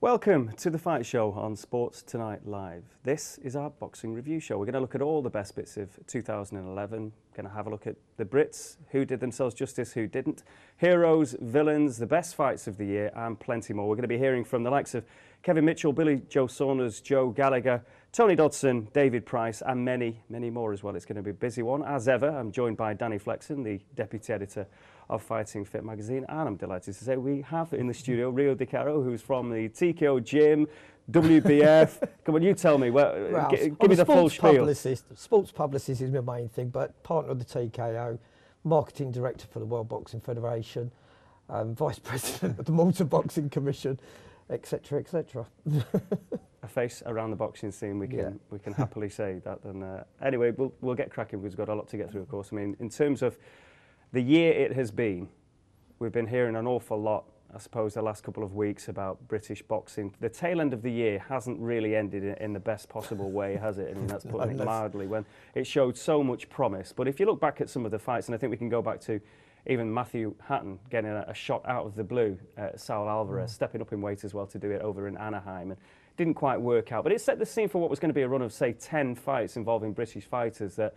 Welcome to the Fight Show on Sports Tonight Live. This is our boxing review show. We're going to look at all the best bits of 2011. Going to have a look at the Brits, who did themselves justice, who didn't, heroes, villains, the best fights of the year, and plenty more. We're going to be hearing from the likes of Kevin Mitchell, Billy Joe Saunders, Joe Gallagher, Tony Dodson, David Price, and many, many more as well. It's going to be a busy one. As ever, I'm joined by Danny Flexen, the deputy editor of Fighting Fit magazine, and I'm delighted to say we have in the studio Rio Di Caro, who's from the TKO gym, WBF. Come on, you tell me. Well, give me the full spiel. Sports publicist is my main thing, but partner of the TKO, marketing director for the World Boxing Federation, vice president of the Malta Boxing Commission, etc., etc. A face around the boxing scene, we can happily say that. And anyway, we'll get cracking because we've got a lot to get through, of course. I mean, in terms of the year it has been, we've been hearing an awful lot, I suppose, the last couple of weeks about British boxing. The tail end of the year hasn't really ended in the best possible way, has it? I mean, that's putting it mildly, when it showed so much promise. But if you look back at some of the fights, and I think we can go back to even Matthew Hatton getting a shot out of the blue at Saul Alvarez, stepping up in weight as well to do it over in Anaheim, and didn't quite work out. But it set the scene for what was going to be a run of, say, 10 fights involving British fighters that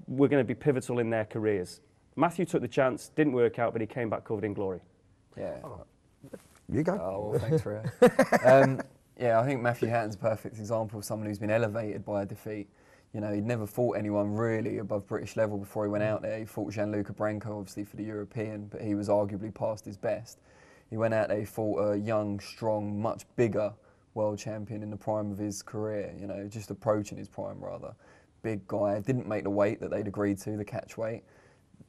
were going to be pivotal in their careers. Matthew took the chance, didn't work out, but he came back covered in glory. Yeah. You go. Oh, well, thanks, Rio. Yeah, I think Matthew Hatton's a perfect example of someone who's been elevated by a defeat. You know, he'd never fought anyone really above British level before he went out there. He fought Gianluca Branco, obviously, for the European, but he was arguably past his best. He went out there, he fought a young, strong, much bigger world champion in the prime of his career, you know, just approaching his prime, rather. Big guy, didn't make the weight that they'd agreed to, the catch weight.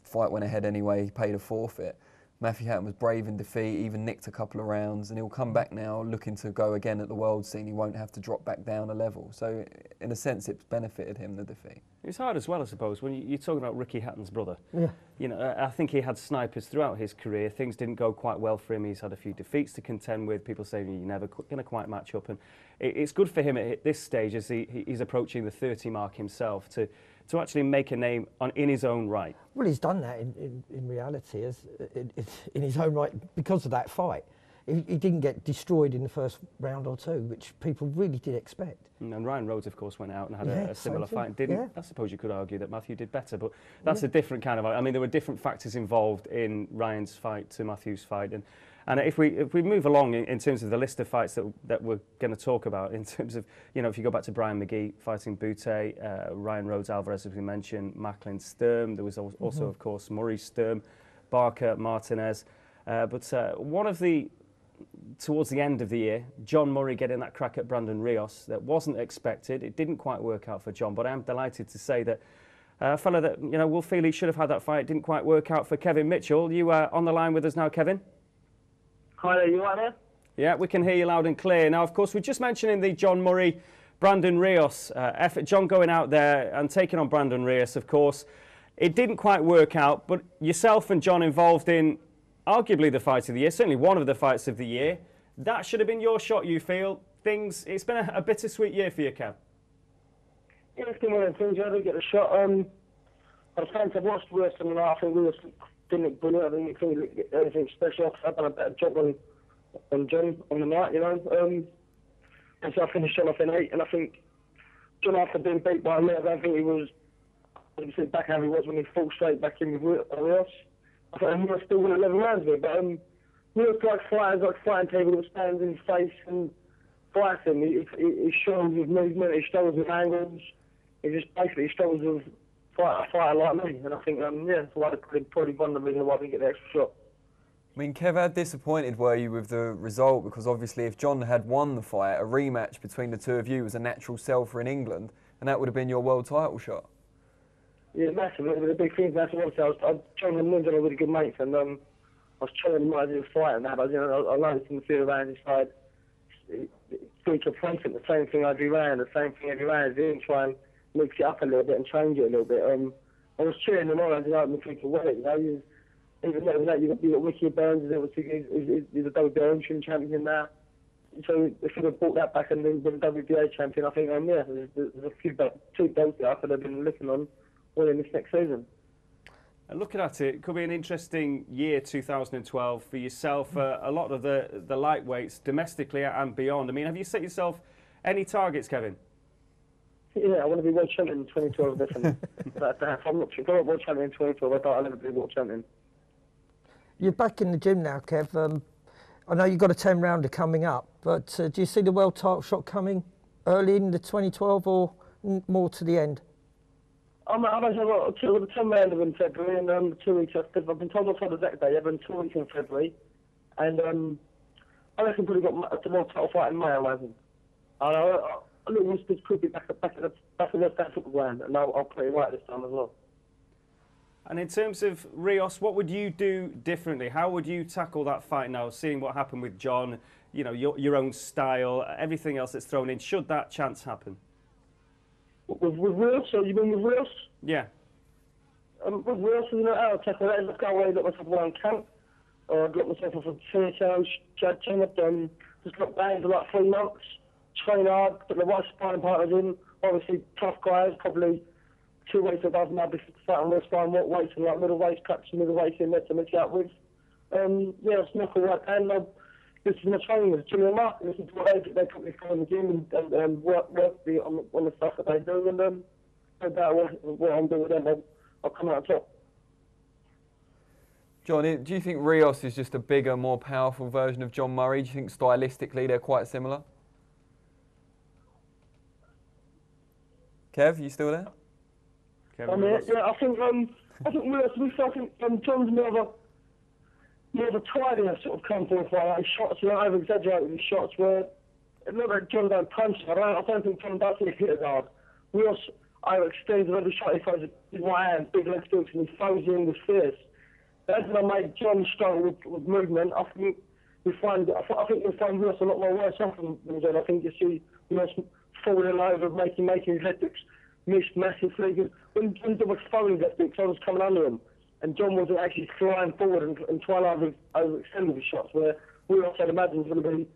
Fight went ahead anyway, he paid a forfeit. Matthew Hatton was brave in defeat, even nicked a couple of rounds, and he'll come back now looking to go again at the world scene. He won't have to drop back down a level. So, in a sense, it's benefited him, the defeat. It's hard as well, I suppose, when you're talking about Ricky Hatton's brother. Yeah. You know, I think he had snipers throughout his career. Things didn't go quite well for him. He's had a few defeats to contend with. People saying you're never going to quite match up. And it's good for him at this stage, as he's approaching the 30 mark himself, to actually make a name in his own right. Well, he's done that in reality, in his own right, because of that fight. He didn't get destroyed in the first round or two, which people really did expect. And Ryan Rhodes, of course, went out and had a similar fight. I suppose you could argue that Matthew did better, but that's a different kind of... I mean, there were different factors involved in Ryan's fight to Matthew's fight. And if we move along in terms of the list of fights that we're going to talk about, in terms of, you know, if you go back to Brian McGee fighting Butte, Ryan Rhodes, Alvarez, as we mentioned, Macklin, Sturm, there was also, of course, Murray, Sturm, Barker, Martinez. But one of the... Towards the end of the year, John Murray getting that crack at Brandon Rios that wasn't expected. It didn't quite work out for John, but I'm delighted to say that a fella that, you know, we'll feel he should have had that fight didn't quite work out for Kevin Mitchell. You are on the line with us now, Kevin. Hi there, you right there? Yeah, we can hear you loud and clear. Now, of course, we're just mentioning the John Murray, Brandon Rios effort. John going out there and taking on Brandon Rios, of course. It didn't quite work out, but yourself and John involved in arguably the fight of the year, certainly one of the fights of the year. That should have been your shot, you feel. It's been a bittersweet year for you, Kev. Yeah, it's been one of the things. I didn't get a shot. I think I watched the rest of the night. I think we didn't look brilliant. I didn't think we looked anything special. I've done a better job on John on the night, you know. And so I finished John off in 8, and I think John, after being beat by me, I don't think he was back how he was when he fought straight back in with Rios. I thought he was still winning 11 rounds with it, but he was like fighting people that stands in his face and fights him. He struggles with movement, he struggles with angles. He struggles with a fighter like me. And I think, that's why probably one of the reasons why we get the extra shot. I mean, Kev, how disappointed were you with the result? Because obviously if John had won the fight, a rematch between the two of you was a natural sell for in England, and that would have been your world title shot. Yeah, massive. It was a big thing. That's what I was trying to move on a really good mates, and I was trying to do a fight and that, but you know, I noticed in the field around his side, pretty complacent, the same thing every round, the same thing every round. He didn't try and mix it up a little bit and change it a little bit. I was cheering him on as I opened thinking, well, you know, even though that you've got Ricky Burns, he's a WBA champion now. So if he had brought that back and then been WBA champion, I think, there's a few two belts that I could have been looking on winning this next season. And looking at it, it could be an interesting year, 2012, for yourself. A lot of the lightweights, domestically and beyond. I mean, have you set yourself any targets, Kevin? Yeah, I want to be world champion in 2012, definitely. But if I'm not world champion in 2012, I thought I'd never be world champion. You're back in the gym now, Kev. I know you've got a 10-rounder coming up, but do you see the world title shot coming early in the 2012 or more to the end? I've actually got a 10-rounder in February and 2 weeks after. I've been told I'll the next day, I've been 2 weeks in February. And I reckon probably got the world title fight in May, I imagine. I look, Whispers could be back at the West Ham football ground, and I'll play right this time as well. And in terms of Rios, what would you do differently? How would you tackle that fight now, seeing what happened with John, you know, your own style, everything else that's thrown in, should that chance happen? With Rios, or you mean with Rios? Yeah. With Rios, you know, I'll tackle that. I'll go away, look myself around camp, or I've got myself off a TSL, judging. I've done, just got banged for like 3 months, train hard, put the right sparring partners in, obviously tough guys, probably 2 weights above me before starting with sparring, what weights and like middle weights, perhaps middle weights in there to mix it up with. Yeah, I'll snuck all right, and this is my training with Jimmy and Mark, listen to what they put me through in the gym and work on the stuff that they do, and no doubt what I'm doing with them, I'll come out on top. John, do you think Rios is just a bigger, more powerful version of John Murray? Do you think stylistically they're quite similar? Kev, you still there? Kevin, yeah, I think Rios, I think John's more of a tidiness sort of come to fight. His shots, you know, over exaggerated his shots where it's not like John don't punch. I don't think John does hit as hard. Rios overextends every shot he throws with my hand, big leg strokes, and he throws in with fierce. That's what made John struggle with movement. I think you'll find Rios a lot more worse off than John. I think you see Rios falling over, making his leg kicks miss massively. Because when John was throwing leg kicks, I was coming under him, and John wasn't actually flying forward and trying to overextend his shots. Where Rios, I'd imagine, is going to be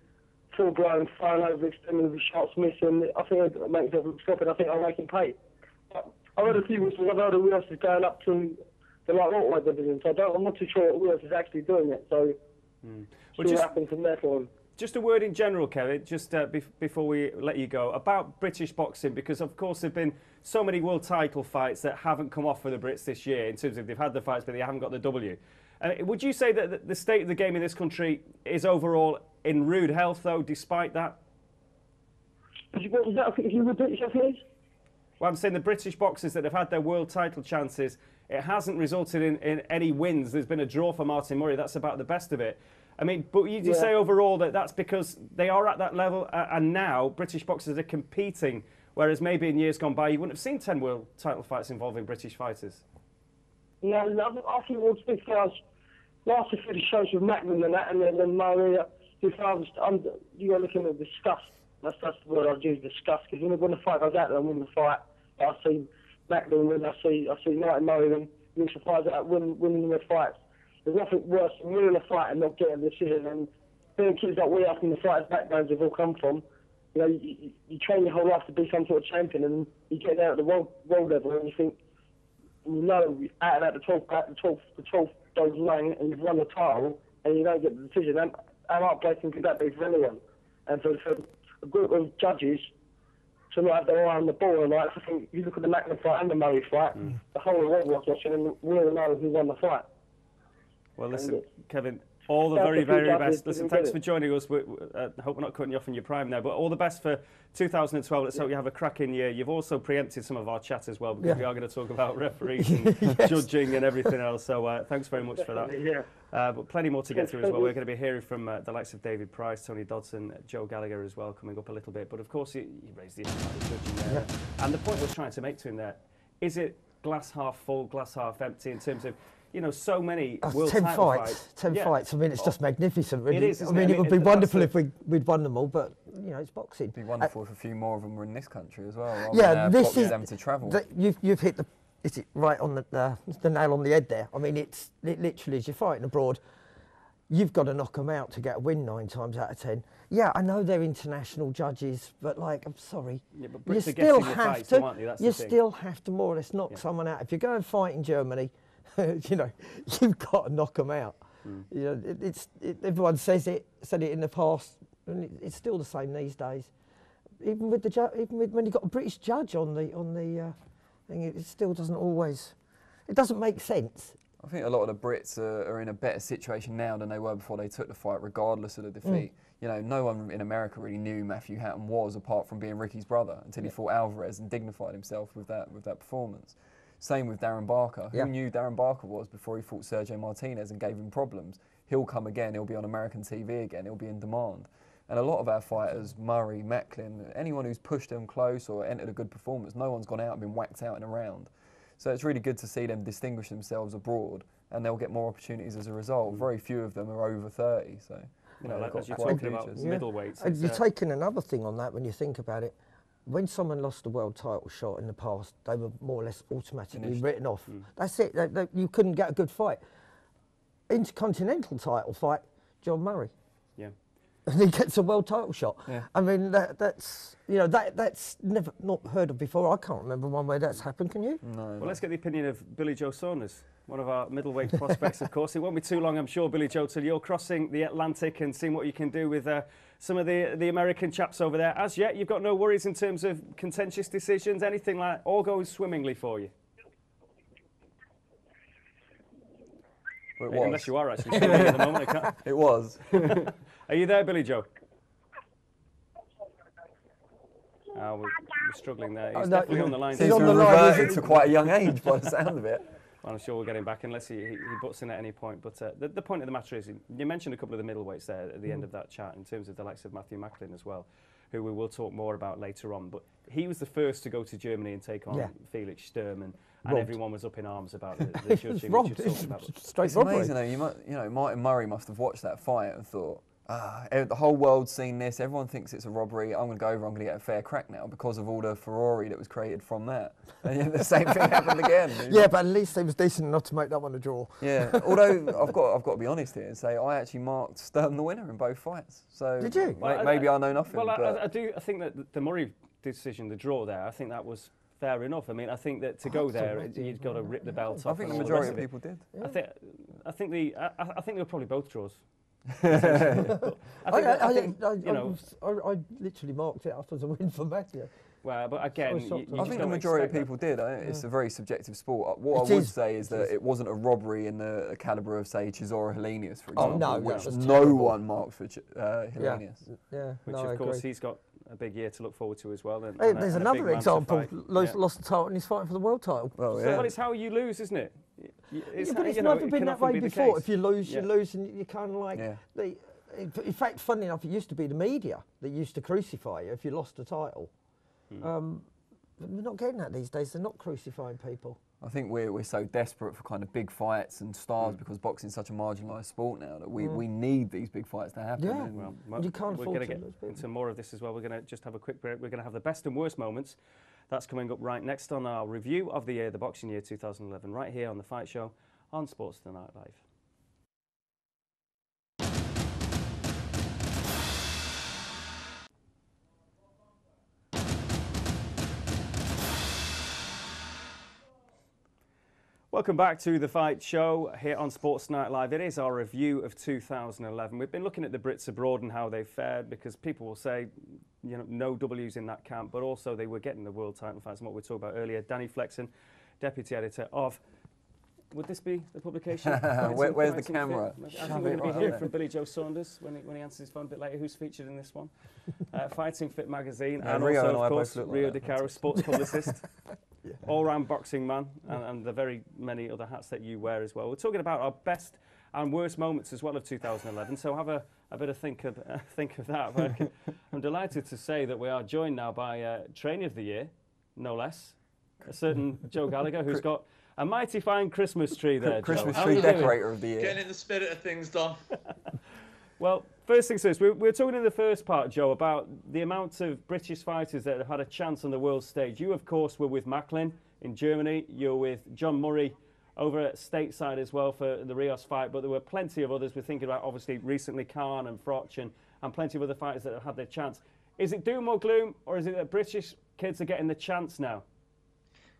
full blown, flying overextending his shots, missing. I think it makes it stop, and I think I'll make him pay. But I heard a few whistles. I've heard Rios is going up to the light welterweight division, so I'm not too sure what Rios is actually doing it. So, what happens from there for him. Just a word in general, Kevin, just before we let you go, about British boxing, because of course there have been so many world title fights that haven't come off for the Brits this year, in terms of they've had the fights but they haven't got the W. Would you say that the state of the game in this country is overall in rude health, though, despite that? What was that? If you repeat yourself, please? Well, I'm saying the British boxers that have had their world title chances, it hasn't resulted in any wins. There's been a draw for Martin Murray. That's about the best of it. I mean, but you say overall that that's because they are at that level, and now British boxers are competing, whereas maybe in years gone by you wouldn't have seen 10 world title fights involving British fighters. No, I think we'll speak for us. Last few shows with Macklin and that, and then Murray, you're looking at disgust. That's the word I'd use, disgust, because when the fight goes out there and win the fight, I see Macklin win, I see Martin Murray and Luke Surprise out winning the fights. There's nothing worse than winning a fight and not getting a decision. And being kids like we are from the fighters' backgrounds we've all come from, you know, you train your whole life to be some sort of champion, and you get there at the world level and you think, you know, out of the 12th goes lane and you've won the title and you don't get the decision. And how heartbreaking could that be for anyone? And for a group of judges to not have their eye on the ball, and like, I think you look at the Macklin fight and the Murray fight, the whole of the world was watching, and we all know who won the fight. Well, listen, Kevin, all the very, very best. Listen, thanks for joining us. I hope we're not cutting you off in your prime there, but all the best for 2012. Let's hope you have a cracking year. You've also preempted some of our chat as well, because we are going to talk about referees and judging and everything else. So thanks very much for that. But plenty more to get through as well. We're going to be hearing from the likes of David Price, Tony Dodson, Joe Gallagher as well, coming up a little bit. But of course, you raised the issue about the judging there. And the point we're trying to make to him there, is it glass half full, glass half empty in terms of, you know, so many world title fights. 10 fights. I mean, it's just magnificent, really. It is, I mean, it would be wonderful if we'd won them all, but, you know, it's boxing. It'd be wonderful if a few more of them were in this country as well. This is them to travel. You've hit it right on the nail on the head there. I mean, it literally is. You're fighting abroad. You've got to knock them out to get a win 9 times out of 10. Yeah, I know they're international judges, but like, I'm sorry, you still have to more or less knock someone out. If you go and fight in Germany, you know, you've got to knock them out. You know, everyone said it in the past, and it's still the same these days. Even with when you've got a British judge on the thing, it still doesn't always. It doesn't make sense. I think a lot of the Brits are in a better situation now than they were before they took the fight, regardless of the defeat. You know, no one in America really knew Matthew Hatton was, apart from being Ricky's brother, until he fought Alvarez and dignified himself with that performance. Same with Darren Barker. Who knew Darren Barker was before he fought Sergio Martinez and gave him problems? He'll come again. He'll be on American TV again. He'll be in demand. And a lot of our fighters, Murray, Macklin, anyone who's pushed them close or entered a good performance, no one's gone out and been whacked out in a round. So it's really good to see them distinguish themselves abroad, and they'll get more opportunities as a result. Very few of them are over 30, so you know, as you're talking about middleweights. And you're taking another thing on that when you think about it. When someone lost a world title shot in the past, they were more or less automatically written off. That's it. You couldn't get a good fight. Intercontinental title fight, John Murray. Yeah. And he gets a world title shot. Yeah. I mean, that's never not heard of before. I can't remember one where that's happened. Can you? No. Well, let's get the opinion of Billy Joe Saunders, one of our middleweight prospects, of course. It won't be too long, I'm sure, Billy Joe, till you're crossing the Atlantic and seeing what you can do with some of the American chaps over there. As yet, you've got no worries in terms of contentious decisions, anything like all goes swimmingly for you. Well, it was. Unless you are actually swimming at the moment. I can't. It was. Are you there, Billy Joe? We're struggling there. He's definitely on the line. He's reverted to quite a young age by the sound of it. Well, I'm sure we'll get him back unless he butts in at any point. But the point of the matter is, you mentioned a couple of the middleweights there at the end of that chat in terms of the likes of Matthew Macklin as well, who we will talk more about later on. But he was the first to go to Germany and take on Felix Sturm, and everyone was up in arms about the judging. It's amazing though. You know, Martin Murray must have watched that fight and thought, the whole world's seen this, everyone thinks it's a robbery, I'm going to go over, I'm going to get a fair crack now because of all the furore that was created from that. And yet the same thing happened again. Yeah, but at least he was decent enough to make that one a draw. Yeah, although I've got to be honest here and say I actually marked Sturm the winner in both fights. So did you? Maybe I know nothing. Well, I think that the Murray decision, the draw there, I think that was fair enough. I mean, I think that to go there, you've got to rip the belt off. I think the majority of people did. Yeah. I think they were probably both draws. I literally marked it up as a win for Matthew. Well, but again, I think the majority of people did. It's a very subjective sport. What I would say is that it wasn't a robbery in the calibre of, say, Chisora Helenius, for example, which no one marked for Helenius. Yeah, which, of course, he's got a big year to look forward to as well. There's another example, lost the title and he's fighting for the world title. Well, it's how you lose, isn't it? But it's never been that way before. If you lose, you lose, and you kind of like... In fact, funny enough, it used to be the media that used to crucify you if you lost the title. We're not getting that these days. They're not crucifying people. I think we're so desperate for kind of big fights and stars because boxing's such a marginalised sport now that we need these big fights to happen. Yeah, well, you can't afford to get into more of this as well. We're going to just have a quick break. We're going to have the best and worst moments. That's coming up right next on our review of the boxing year 2011, right here on The Fight Show on Sports Tonight Live. Welcome back to The Fight Show here on Sports Night Live. It is our review of 2011. We've been looking at the Brits abroad and how they fared, because people will say, you know, no W's in that camp, but also they were getting the world title fights, and what we talked about earlier. Danny Flexen, deputy editor of... Would this be the publication? Where's the camera? I think we're going to be hearing from Billy Joe Saunders when he answers his phone a bit later, who's featured in this one. Fighting Fit magazine, and Rio also, of course, Rio Di Caro, sports publicist. All-round boxing man, and the very many other hats that you wear as well. We're talking about our best and worst moments as well of 2011, so have a bit of think of that. I'm delighted to say that we are joined now by Trainer of the Year, no less, a certain Joe Gallagher, who's got a mighty fine Christmas tree there, Christmas Joe. tree decorator of the year. Getting in the spirit of things, Don. Well, first things first, we were talking in the first part, Joe, about the amount of British fighters that have had a chance on the world stage. You, of course, were with Macklin in Germany. You're with John Murray over at stateside as well for the Rios fight, but there were plenty of others. We're thinking about, obviously, recently Khan and Froch and plenty of other fighters that have had their chance. Is it doom or gloom, or is it that British kids are getting the chance now?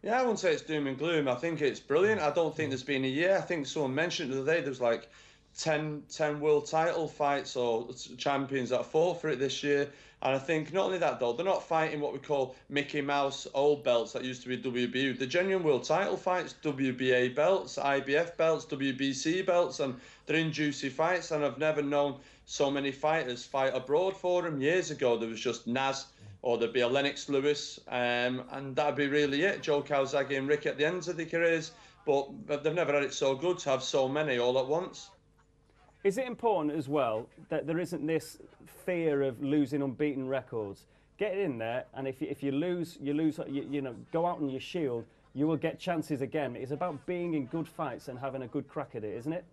Yeah, I wouldn't say it's doom and gloom. I think it's brilliant. I don't think there's been a year. I think someone mentioned the other day there's like 10 world title fights or champions that fought for it this year. And I think not only that though, they're not fighting what we call Mickey Mouse old belts that used to be WBU. The genuine world title fights, WBA belts, IBF belts, WBC belts, and they're in juicy fights. And I've never known so many fighters fight abroad for them. Years ago, there was just Naz, or there'd be a Lennox Lewis, and that'd be really it. Joe Calzaghe and Rick at the ends of their careers, but they've never had it so good to have so many all at once. Is it important as well that there isn't this fear of losing unbeaten records? Get in there, and if you lose, you know, go out on your shield, you will get chances again. It's about being in good fights and having a good crack at it, isn't it?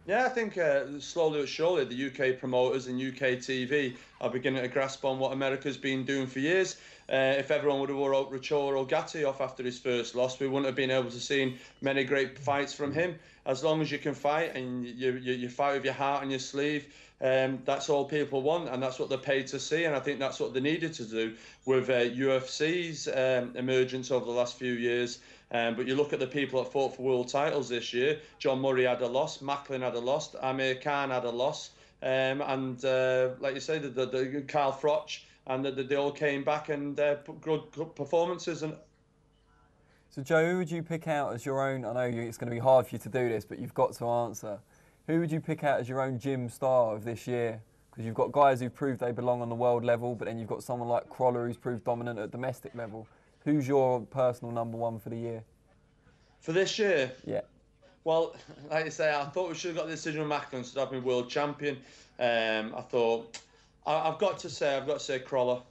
Yeah, I think slowly but surely the UK promoters and UK TV are beginning to grasp on what America's been doing for years. If everyone would have wrote Richo Gatti off after his first loss, we wouldn't have been able to see many great fights from him. As long as you can fight and you fight with your heart on your sleeve, that's all people want, and that's what they're paid to see. And I think that's what they needed to do with UFC's emergence over the last few years. But you look at the people that fought for world titles this year. John Murray had a loss, Macklin had a loss, Amir Khan had a loss, and like you say, the Carl Froch, and they all came back and put good performances. And so, Joe, who would you pick out as your own? I know it's going to be hard for you to do this, but you've got to answer. Who would you pick out as your own gym star of this year? Because you've got guys who've proved they belong on the world level, but then you've got someone like Crawler who's proved dominant at domestic level. Who's your personal #1 for the year? For this year? Yeah. Well, like I say, I thought we should have got the decision with Macklin to have been world champion. I thought, I've got to say Crawler.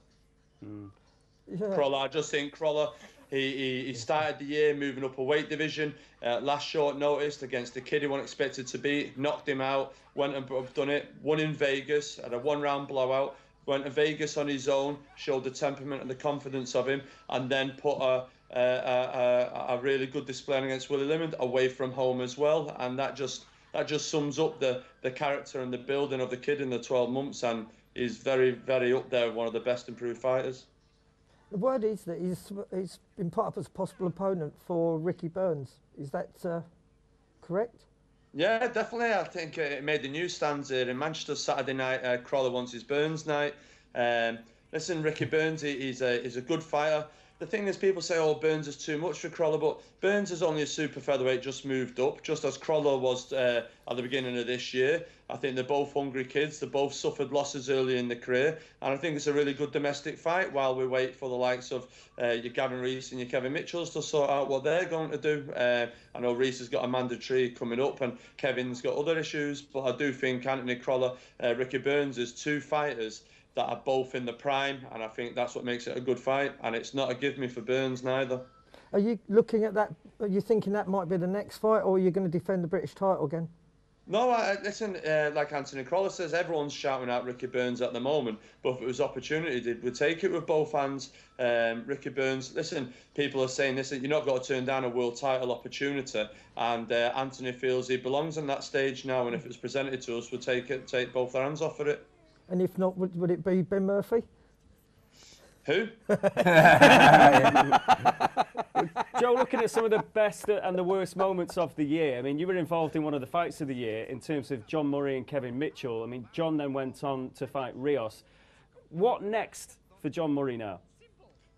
Yeah. Crawler, I just think Crawler, he started the year moving up a weight division, last short notice against the kid he wasn't expected to beat, knocked him out, went and done it, won in Vegas, had a 1-round blowout, went to Vegas on his own, showed the temperament and the confidence of him, and then put a really good display against Willie Limond away from home as well. And that just sums up the character and the building of the kid in the 12 months, and he's very, very up there, one of the best improved fighters. The word is that he's been put up as a possible opponent for Ricky Burns. Is that correct? Yeah, definitely. I think it made the newsstands here in Manchester Saturday night. Crawler wants his Burns night. Listen, Ricky Burns, he's a good fighter. The thing is, people say, oh, Burns is too much for Crawler, but Burns is only a super featherweight, just moved up, just as Crawler was at the beginning of this year. I think they're both hungry kids. They both suffered losses early in their career, and I think it's a really good domestic fight while we wait for the likes of your Gavin Rees and your Kevin Mitchells to sort out what they're going to do. I know Rees has got a mandatory coming up, and Kevin's got other issues, but I do think Anthony Crawler, Ricky Burns is two fighters that are both in the prime, and I think that's what makes it a good fight, and it's not a give me for Burns neither. Are you looking at that, are you thinking that might be the next fight, or are you going to defend the British title again? No, listen, like Anthony Crawler says, everyone's shouting out Ricky Burns at the moment, but if it was opportunity, we'd take it with both hands. Ricky Burns, listen, people are saying this, that you're not got to turn down a world title opportunity, and Anthony feels he belongs on that stage now, and if it's presented to us, we'll take both our hands off of it. And if not, would it be Ben Murphy? Who? Joe, looking at some of the best and the worst moments of the year, I mean, you were involved in one of the fights of the year in terms of John Murray and Kevin Mitchell. I mean, John then went on to fight Rios. What next for John Murray now?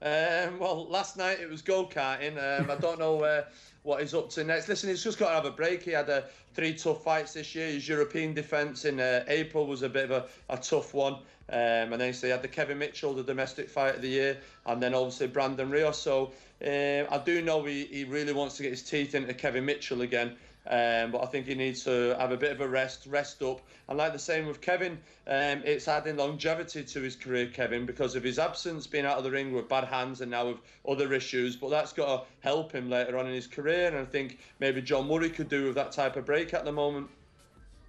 Well, last night it was go-karting. I don't know what he's up to next. Listen, he's just got to have a break. He had 3 tough fights this year. His European defence in April was a bit of a tough one. And then he had the Kevin Mitchell, the domestic fight of the year, and then obviously Brandon Rios. So I do know he really wants to get his teeth into Kevin Mitchell again. But I think he needs to have a bit of a rest up. And like the same with Kevin, it's adding longevity to his career, Kevin, because of his absence, being out of the ring with bad hands and now with other issues. But that's got to help him later on in his career. And I think maybe John Murray could do with that type of break at the moment.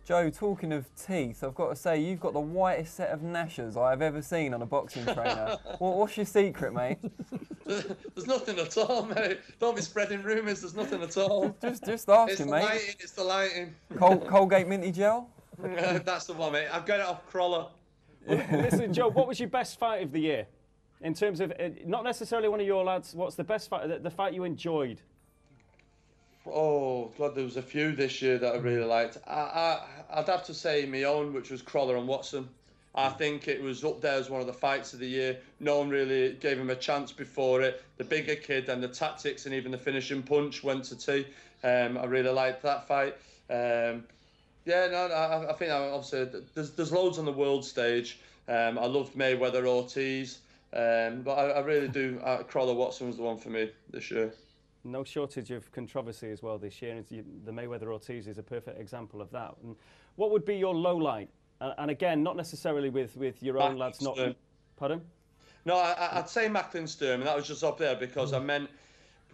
Joe, talking of teeth, I've got to say, you've got the whitest set of gnashers I've ever seen on a boxing trainer. What's your secret, mate? There's nothing at all, mate. Don't be spreading rumours. There's nothing at all. Just asking, mate. It's the lighting. Colgate Minty Gel? That's the one, mate. I've got it off Crawler. Well, listen, Joe, what was your best fight of the year In terms of, not necessarily one of your lads, what's the best fight, the fight you enjoyed? Oh, God, there was a few this year that I really liked. I'd have to say my own, which was Crawler and Watson. I think it was up there as one of the fights of the year. No one really gave him a chance before it. The bigger kid and the tactics and even the finishing punch went to tea. I really liked that fight. I think obviously there's loads on the world stage. I loved Mayweather Ortiz, but I really do. Crawler Watson was the one for me this year. No shortage of controversy as well this year. The Mayweather Ortiz is a perfect example of that. And what would be your low light? And again, not necessarily with your own lads. Not. Pardon? No, I'd say Macklin Sturm, and that was just up there because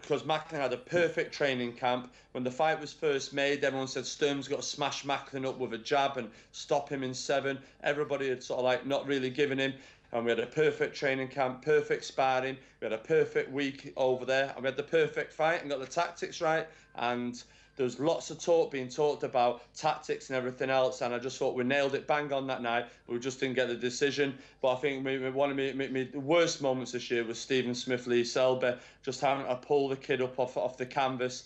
because Macklin had a perfect training camp. When the fight was first made, everyone said Sturm's got to smash Macklin up with a jab and stop him in 7. Everybody had sort of like not really given him. And we had a perfect training camp, perfect sparring. We had a perfect week over there. And we had the perfect fight and got the tactics right. And there was lots of talk being talked about tactics and everything else. And I just thought we nailed it bang on that night. We just didn't get the decision. But I think one of my worst moments this year was Stephen Smith, Lee Selby. Just having to pull the kid up off the canvas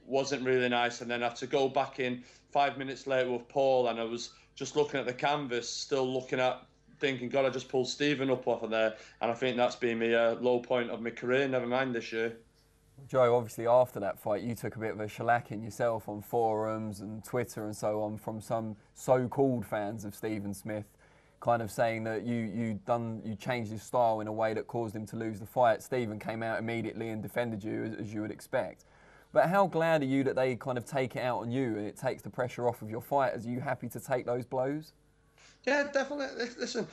wasn't really nice. And then I had to go back in 5 minutes later with Paul. And I was just looking at the canvas, still looking at, thinking, God, I just pulled Stephen up off of there. And I think that's been my low point of my career, never mind this year. Joe, obviously after that fight, you took a bit of a shellacking yourself on forums and Twitter and so on from some so-called fans of Stephen Smith, kind of saying that you changed his style in a way that caused him to lose the fight. Stephen came out immediately and defended you, as you would expect. But how glad are you that they kind of take it out on you and it takes the pressure off of your fighters? Are you happy to take those blows? Yeah, definitely. Listen,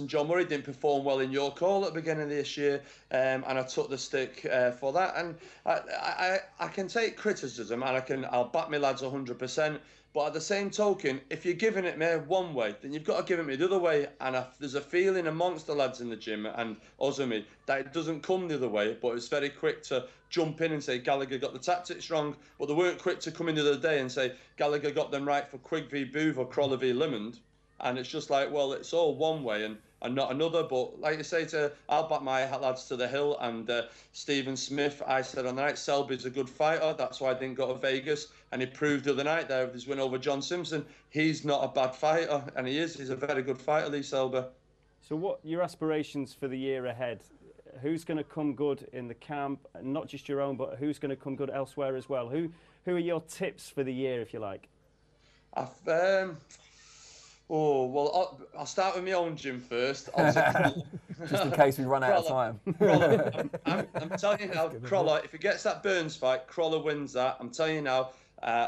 John Murray didn't perform well in your call at the beginning of this year, and I took the stick for that. And I can take criticism, and I'll back my lads 100%. But at the same token, if you're giving it me one way, then you've got to give it me the other way. And there's a feeling amongst the lads in the gym and us and me that it doesn't come the other way, but it's very quick to jump in and say Gallagher got the tactics wrong. But they weren't quick to come in the other day and say Gallagher got them right for Quigg v Booth or Crawler v Limond. And it's just like, well, it's all one way and not another. But like you say, I'll back my lads to the hill. And Stephen Smith, I said on the night, Selby's a good fighter. That's why I didn't go to Vegas. And he proved the other night there with his win over John Simpson, he's not a bad fighter. And he's a very good fighter, Lee Selby. So what are your aspirations for the year ahead? Who's going to come good in the camp? Not just your own, but who's going to come good elsewhere as well? Who are your tips for the year, if you like? I'll start with my own gym first. Just in case we run out of time. I'm telling you now, Crawler, if he gets that Burns fight, Crawler wins that. I'm telling you now,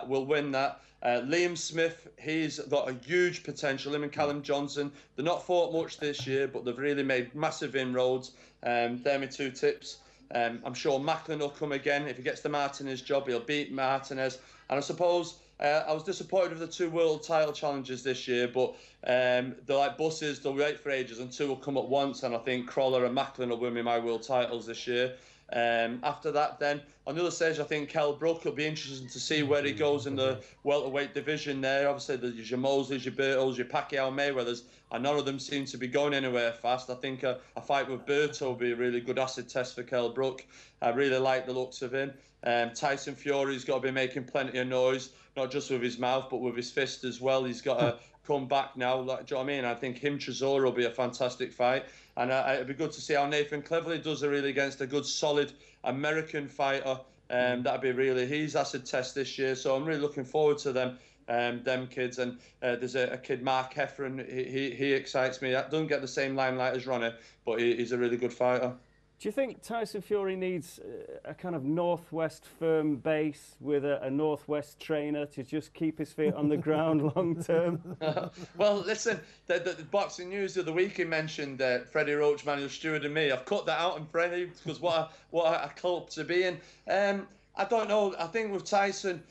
we'll win that. Liam Smith, he's got a huge potential. Him and Callum Johnson, they're not fought much this year, but they've really made massive inroads. They're my 2 tips. I'm sure Macklin will come again. If he gets the Martinez job, he'll beat Martinez. And I suppose I was disappointed with the 2 world title challenges this year, but they're like buses, they'll wait for ages and 2 will come at once, and I think Crawler and Macklin will win me my world titles this year. After that then, on the other stage, I think Kell Brook, will be interesting to see where he goes in the welterweight division there. Obviously, there's your Mosleys, your Bertels, your Pacquiao, Mayweathers, and none of them seem to be going anywhere fast. I think a fight with Berto will be a really good acid test for Kell Brook. I really like the looks of him. Tyson Fury's got to be making plenty of noise, not just with his mouth, but with his fist as well. He's got to come back now. Do you know what I mean? I think him Chisora will be a fantastic fight. And it'd be good to see how Nathan Cleverly does it really against a good, solid American fighter. That'd be really his acid test this year. So I'm really looking forward to them kids. And there's a kid, Mark Heffron. He excites me. That doesn't get the same limelight as Ronnie, but he's a really good fighter. Do you think Tyson Fury needs a kind of northwest firm base with a northwest trainer to just keep his feet on the ground long term? Well, listen, the boxing news of the week he mentioned Freddie Roach, Manuel Stewart and me. I've cut that out on Freddie because what a club to be in. I don't know. I think with Tyson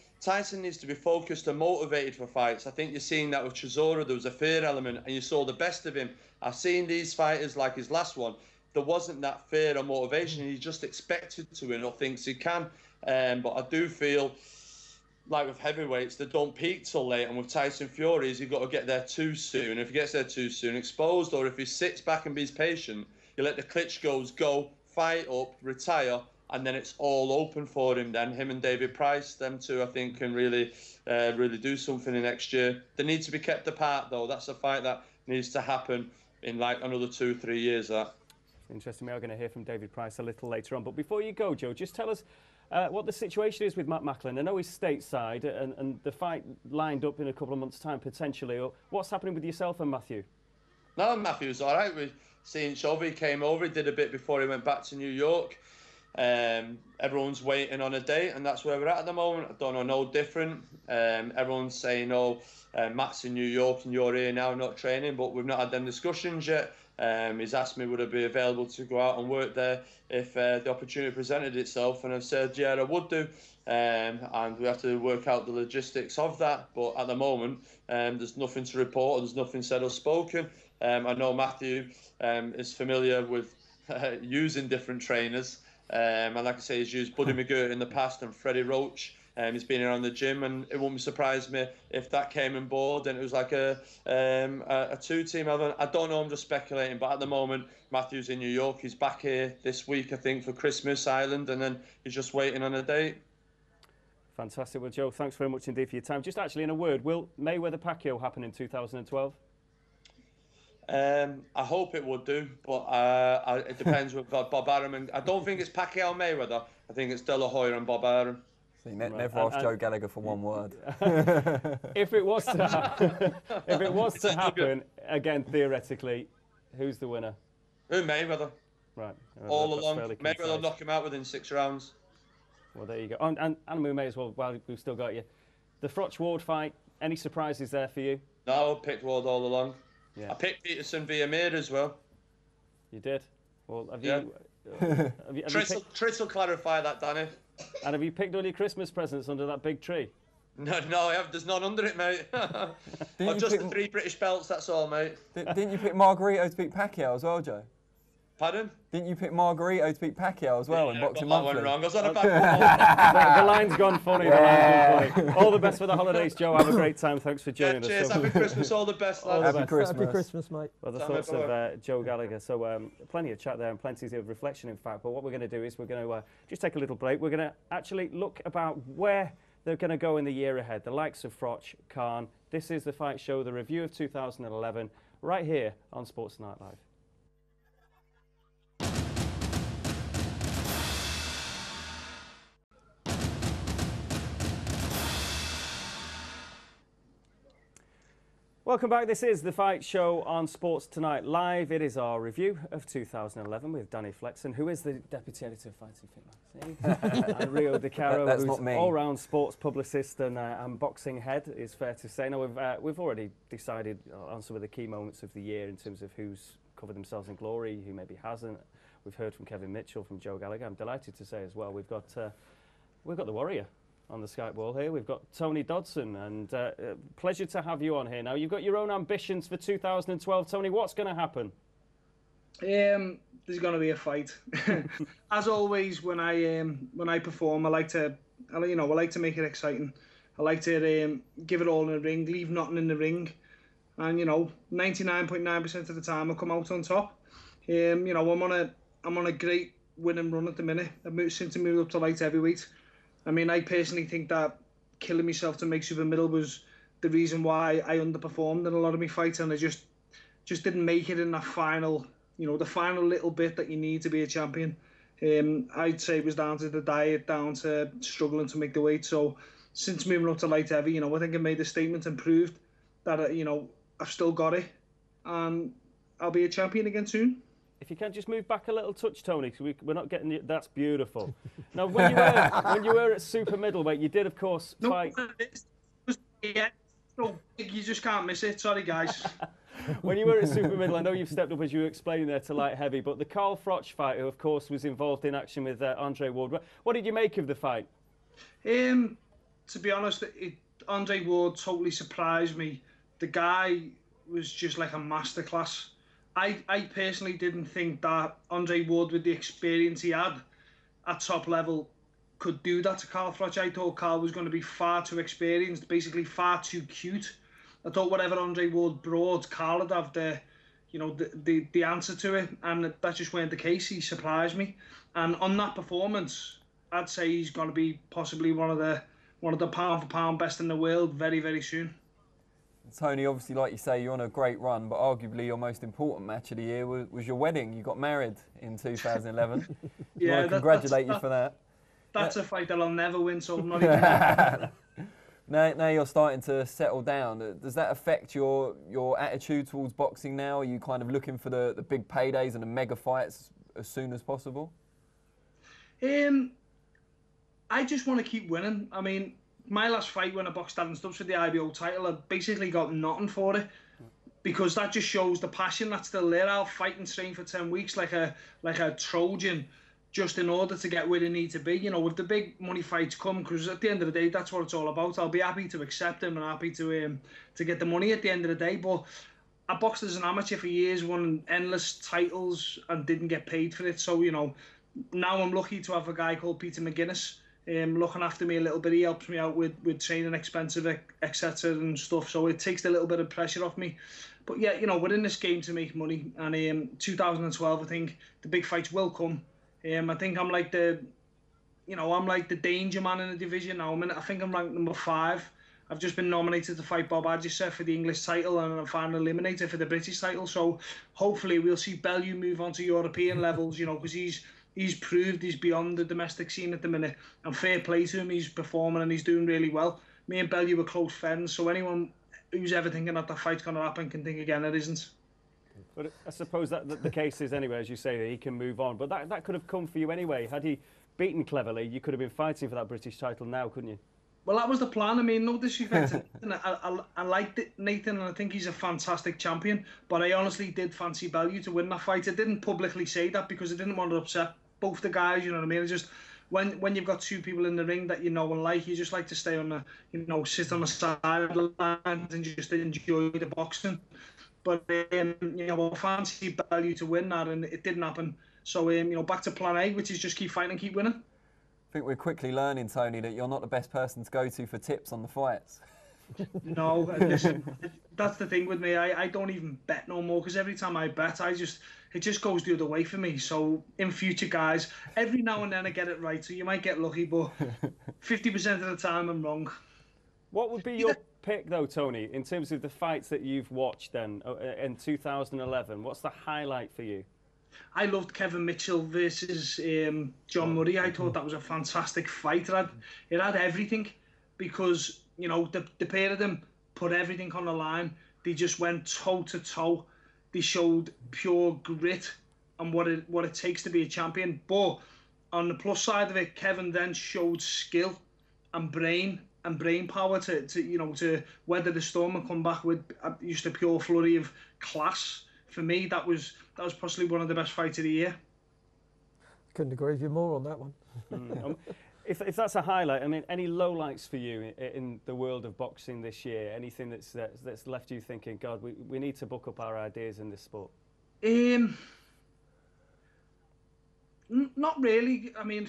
needs to be focused and motivated for fights. I think you're seeing that with Chisora. There was a fear element and you saw the best of him. I've seen these fighters like his last one. There wasn't that fear or motivation. He just expected to win or thinks he can. But I do feel like with heavyweights, they don't peak till late. And with Tyson Fury, you've got to get there too soon. If he gets there too soon, exposed, or if he sits back and be patient, You let the Klitschko's go, fight up, retire, and then it's all open for him. Then him and David Price, them two, I think, can really do something in next year. They need to be kept apart, though. That's a fight that needs to happen in like another 2-3 years. That. Interesting. We are going to hear from David Price a little later on. But before you go, Joe, just tell us what the situation is with Matt Macklin. I know he's stateside and the fight lined up in a couple of months' time, potentially. What's happening with yourself and Matthew? No, Matthew's all right. We've seen Shelby came over. He did a bit before he went back to New York. Everyone's waiting on a date, and that's where we're at the moment. I don't know, no different. Everyone's saying, oh, Matt's in New York and you're here now, not training, but we've not had them discussions yet. He's asked me would I be available to go out and work there if the opportunity presented itself, and I've said yeah, I would do, and we have to work out the logistics of that. But at the moment, there's nothing to report, there's nothing said or spoken. I know Matthew is familiar with using different trainers, and like I say, he's used Buddy McGirt in the past and Freddie Roach. He's been around the gym, and it wouldn't surprise me if that came on board and it was like a two-team. I don't know, I'm just speculating, but at the moment, Matthew's in New York. He's back here this week, I think, for Christmas Island, and then he's just waiting on a date. Fantastic. Well, Joe, thanks very much indeed for your time. Just actually in a word, will Mayweather-Pacquiao happen in 2012? I hope it would do, but it depends with Bob Arum. And I don't think it's Pacquiao-Mayweather. I think it's De La Hoya and Bob Arum. Never asked Joe Gallagher for one word. If it was to happen, again, theoretically, who's the winner? Mayweather. Right. All along, Mayweather will knock him out within 6 rounds. Well, there you go. And we may as well, while we've still got you. The Froch-Ward fight, any surprises there for you? No, I picked Ward all along. Yeah. I picked Peterson via Mir as well. You did? Well, have yeah. you... Tris will clarify that, Danny. And have you picked all your Christmas presents under that big tree? No, I have. There's none under it, mate. Just the 3 British belts, that's all, mate. Didn't you pick Margarito to beat Pacquiao as well, Joe? Pardon? Didn't you pick Margarito to beat Pacquiao as well in Boxing Monthly? That one wrong. I was on a back. The line's gone funny. Yeah. The line's gone funny. All the best for the holidays, Joe. Have a great time. Thanks for joining us. Cheers. Happy Christmas. All the best, lads. Happy Christmas. Happy Christmas, mate. Well, the thoughts of Joe Gallagher. So plenty of chat there and plenty of reflection, in fact. But what we're going to do is we're going to just take a little break. We're going to actually look about where they're going to go in the year ahead. The likes of Froch, Khan. This is the Fight Show, the review of 2011, right here on Sports Night Live. Welcome back. This is the Fight Show on Sports Tonight Live. It is our review of 2011 with Danny Flexen, who is the deputy editor of Fighting Fit Magazine, and Rio Di Caro, who's all-round sports publicist and boxing head, is fair to say. Now, we've already decided on some of the key moments of the year in terms of who's covered themselves in glory, who maybe hasn't. We've heard from Kevin Mitchell, from Joe Gallagher. I'm delighted to say as well we've got the Warrior on the Skype wall here. We've got Tony Dodson, and pleasure to have you on here. Now, you've got your own ambitions for 2012. Tony, what's going to happen? There's going to be a fight. As always, when I perform, I like to make it exciting. I like to give it all in the ring, leave nothing in the ring, and 99.9% of the time I come out on top. I'm on a great winning run at the minute. Since I moved up to light heavyweight. I mean, I personally think that killing myself to make super middle was the reason why I underperformed in a lot of my fights, and I just didn't make it in that final, the final little bit that you need to be a champion. I'd say it was down to the diet, down to struggling to make the weight. So since moving up to light heavy, I think I made the statement and proved that, I've still got it, and I'll be a champion again soon. If you can just move back a little touch, Tony, because we're not getting you. That's beautiful. Now, when you were at super middleweight, you did, of course, fight. Yeah, so big, you just can't miss it. Sorry, guys. When you were at super middle, I know you've stepped up, as you were explaining there, to light heavy, but the Carl Froch fight, who, of course, was involved in action with Andre Ward. What did you make of the fight? To be honest, Andre Ward totally surprised me. The guy was just like a masterclass. I personally didn't think that Andre Ward, with the experience he had at top level, could do that to Carl Froch. I thought Carl was going to be far too experienced, basically far too cute. I thought whatever Andre Ward brought, Carl would have the the answer to it, and that just weren't the case. He surprised me, and on that performance, I'd say he's going to be possibly one of the pound for pound best in the world very, very soon. Tony, obviously, like you say, you're on a great run, but arguably your most important match of the year was your wedding. You got married in 2011. Yeah, I want to congratulate you for that. That's a fight that I'll never win, so I'm not even. Now you're starting to settle down. Does that affect your attitude towards boxing now? Are you kind of looking for the big paydays and the mega fights as soon as possible? I just want to keep winning. I mean, my last fight when I boxed Darren Stubbs for the IBO title, I basically got nothing for it, because that just shows the passion that's still there. I'll fight and train for 10 weeks like a Trojan, just in order to get where they need to be. If the big money fights come, because at the end of the day, that's what it's all about. I'll be happy to accept them and happy to get the money at the end of the day. But I boxed as an amateur for years, won endless titles and didn't get paid for it. So, now I'm lucky to have a guy called Peter McGuinness looking after me a little bit. He helps me out with training expensive, etc. and stuff. So it takes a little bit of pressure off me. But yeah, we're in this game to make money. And 2012, I think the big fights will come. I think I'm like the danger man in the division now. I think I'm ranked number 5. I've just been nominated to fight Bob Adjuser for the English title, and I'm finally eliminated for the British title. So hopefully we'll see Bellew move on to European levels, because he's proved he's beyond the domestic scene at the minute. And fair play to him, he's performing and he's doing really well. Me and Bellew were close friends, so anyone who's ever thinking that the fight's going to happen can think again it isn't. But I suppose that the case is anyway, as you say, that he can move on. But that could have come for you anyway. Had he beaten Cleverly, you could have been fighting for that British title now, couldn't you? Well, that was the plan. I mean, no disrespect to Nathan. I liked Nathan, and I think he's a fantastic champion. But I honestly did fancy Bellew to win that fight. I didn't publicly say that because I didn't want to upset both the guys, you know what I mean? It's just when you've got two people in the ring that you know and like, you just like to stay on the, sit on the sidelines and just enjoy the boxing. But I fancy Bellew to win that, and it didn't happen. So back to plan A, which is just keep fighting and keep winning. I think we're quickly learning, Tony, that you're not the best person to go to for tips on the fights. No, that's the thing with me. I don't even bet no more, because every time I bet, it just goes the other way for me. So in future, guys, every now and then I get it right, so you might get lucky, but 50% of the time I'm wrong. What would be your pick, though, Tony, in terms of the fights that you've watched then in 2011? What's the highlight for you? I loved Kevin Mitchell versus John Murray. I thought that was a fantastic fight. It had everything, because the pair of them put everything on the line. They just went toe to toe. They showed pure grit and what it takes to be a champion. But on the plus side of it, Kevin then showed skill and brain power to weather the storm and come back with just a pure flurry of class. For me, that was possibly one of the best fights of the year. Couldn't agree with you more on that one. If that's a highlight, I mean, any lowlights for you in the world of boxing this year? Anything that's left you thinking, God, we need to book up our ideas in this sport? Not really. I mean,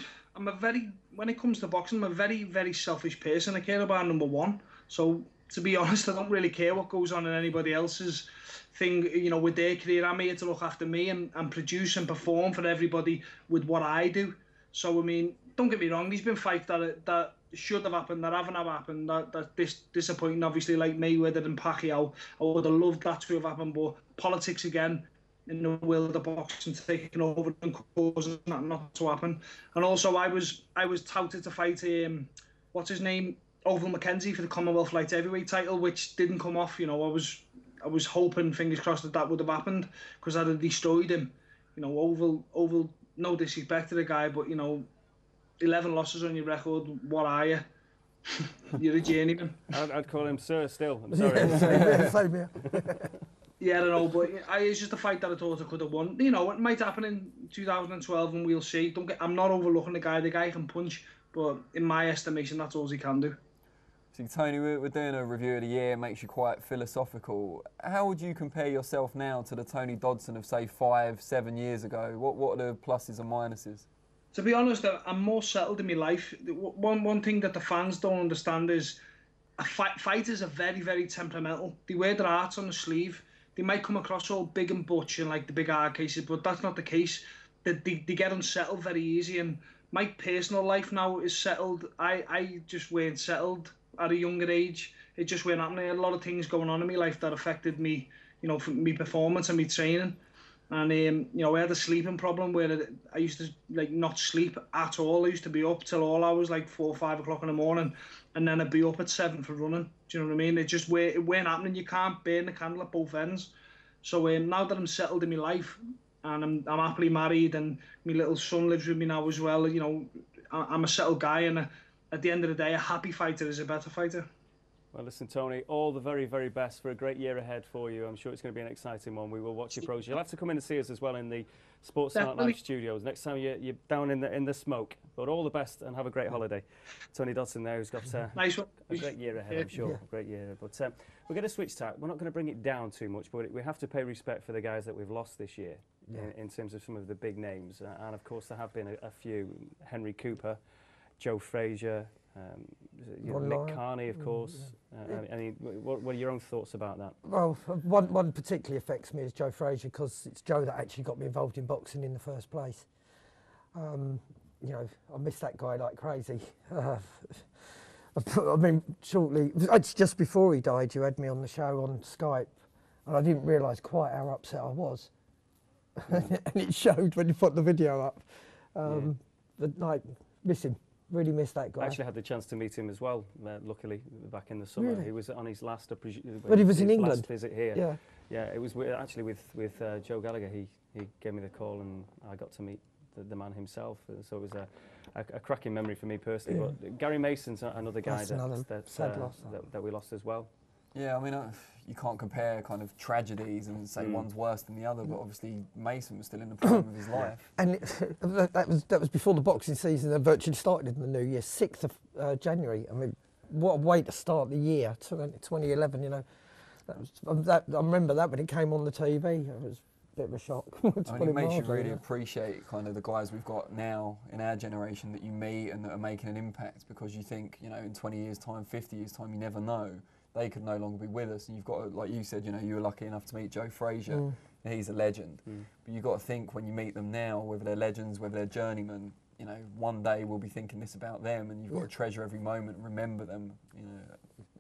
when it comes to boxing, I'm a very, very selfish person. I care about number one. So to be honest, I don't really care what goes on in anybody else's thing, with their career. I'm here to look after me and produce and perform for everybody with what I do. So, I mean, don't get me wrong, there's been fights that should have happened, that haven't happened, that disappointing, obviously, like Mayweather and Pacquiao. I would have loved that to have happened, but politics again in the world of boxing taking over and causing that not to happen. And also, I was touted to fight what's his name, Oval McKenzie, for the Commonwealth Light Heavyweight title, which didn't come off. I was hoping, fingers crossed, that would have happened, because I'd have destroyed him. Oval, no disrespect to the guy, but 11 losses on your record. What are you? You're a journeyman. I'd call him sir still. I'm sorry. Yeah, same here. Yeah, I don't know, but it's just a fight that I thought I could have won. It might happen in 2012, and we'll see. I'm not overlooking the guy. The guy can punch, but in my estimation, that's all he can do. So, Tony, we're doing a review of the year. It makes you quite philosophical. How would you compare yourself now to the Tony Dodson of, say, 5-7 years ago? What are the pluses and minuses? To be honest, I'm more settled in my life. One thing that the fans don't understand is fighters are very, very temperamental. They wear their hearts on the sleeve. they might come across all big and butch and like the big hard cases, but that's not the case. They get unsettled very easy, and my personal life now is settled. I just weren't settled at a younger age. It just weren't happening. A lot of things going on in my life that affected me, you know, from my performance and my training. And you know, I had a sleeping problem where I used to like not sleep at all. I used to be up till all hours, like 4 or 5 o'clock in the morning, and then I'd be up at 7 for running. Do you know what I mean? It weren't happening. You can't burn the candle at both ends. So now that I'm settled in my life, and I'm happily married, and my little son lives with me now as well, you know, I'm a settled guy, and at the end of the day, a happy fighter is a better fighter. Well, listen, Tony, all the very, very best for a great year ahead for you. I'm sure it's going to be an exciting one. We will watch your progress. You'll have to come in and see us as well in the Sports Smart Life studios next time you're down in the smoke. But all the best and have a great holiday. Tony Dodson there, who's got nice one. A great year ahead, I'm sure. A great year. But we're going to switch tack. We're not going to bring it down too much, but we have to pay respect for the guys that we've lost this year in terms of some of the big names. And, of course, there have been a few. Henry Cooper, Joe Frazier, Mick Carney, of course. I mean, what are your own thoughts about that? Well, one particularly affects me is Joe Frazier, because it's Joe that actually got me involved in boxing in the first place. You know, I miss that guy like crazy. I mean, shortly, it's just before he died, you had me on the show on Skype, and I didn't realise quite how upset I was. And it showed when you put the video up. But like, miss him. Really miss that guy. I actually had the chance to meet him as well, luckily, back in the summer. Really? He was on his last, but he was in England. Last visit here. Yeah. Yeah, it was actually with Joe Gallagher. He gave me the call, and I got to meet the man himself. So it was a cracking memory for me personally. Yeah. But Gary Mason's another guy that we lost as well. Yeah, I mean, you can't compare kind of tragedies and say one's worse than the other, but obviously Mason was still in the prime of his life. And that was before the boxing season that virtually started in the new year, 6th of January. I mean, what a way to start the year, 2011, you know. I remember that when it came on the TV. It was a bit of a shock. I mean, it makes you really appreciate kind of the guys we've got now in our generation that you meet and that are making an impact, because you think, you know, in 20 years' time, 50 years' time, you never know. They could no longer be with us, and you've got to, like you said, you know, you were lucky enough to meet Joe Frazier. He's a legend. But you've got to think when you meet them now, whether they're legends, whether they're journeymen, you know, one day we'll be thinking this about them, and you've got to treasure every moment and remember them, you know,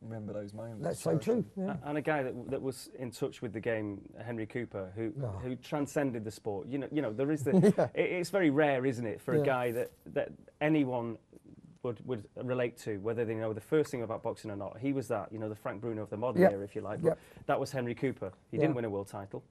remember those moments. That's so true. Yeah. And a guy that was in touch with the game, Henry Cooper, who transcended the sport. You know, there is the. It's very rare, isn't it, for a guy that anyone would relate to, whether they know the first thing about boxing or not. He was that, you know, the Frank Bruno of the modern era, if you like. But that was Henry Cooper. He didn't win a world title,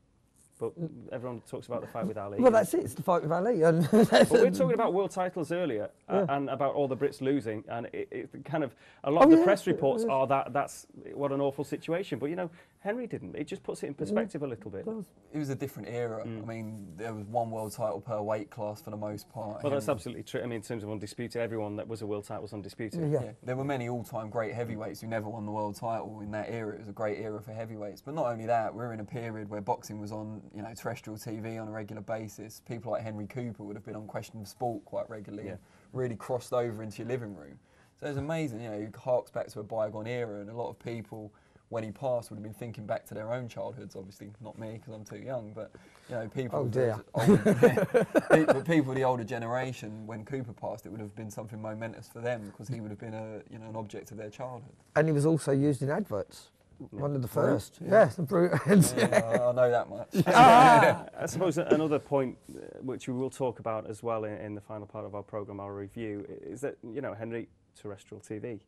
but everyone talks about the fight with Ali. Well, that's it. It's the fight with Ali. And but we were talking about world titles earlier, and about all the Brits losing, and it kind of a lot of the press reports are that's what an awful situation. But you know, Henry didn't. It just puts it in perspective a little bit. It was a different era. I mean, there was one world title per weight class for the most part. Well, that's absolutely true. I mean, in terms of undisputed, everyone that was a world title was undisputed. Yeah. There were many all-time great heavyweights who never won the world title in that era. It was a great era for heavyweights. But not only that, we're in a period where boxing was on, you know, terrestrial TV on a regular basis. People like Henry Cooper would have been on Question of Sport quite regularly and really crossed over into your living room. So it's amazing, you know, it harks back to a bygone era, and a lot of people, when he passed, would have been thinking back to their own childhoods. Obviously, not me because I'm too young, but you know, people. Oh dear. But people of the older generation, when Cooper passed, it would have been something momentous for them, because he would have been an object of their childhood. And he was also used in adverts. One of the first. I know that much. I suppose another point which we will talk about as well in the final part of our programme, our review, is that, you know, Henry, terrestrial TV.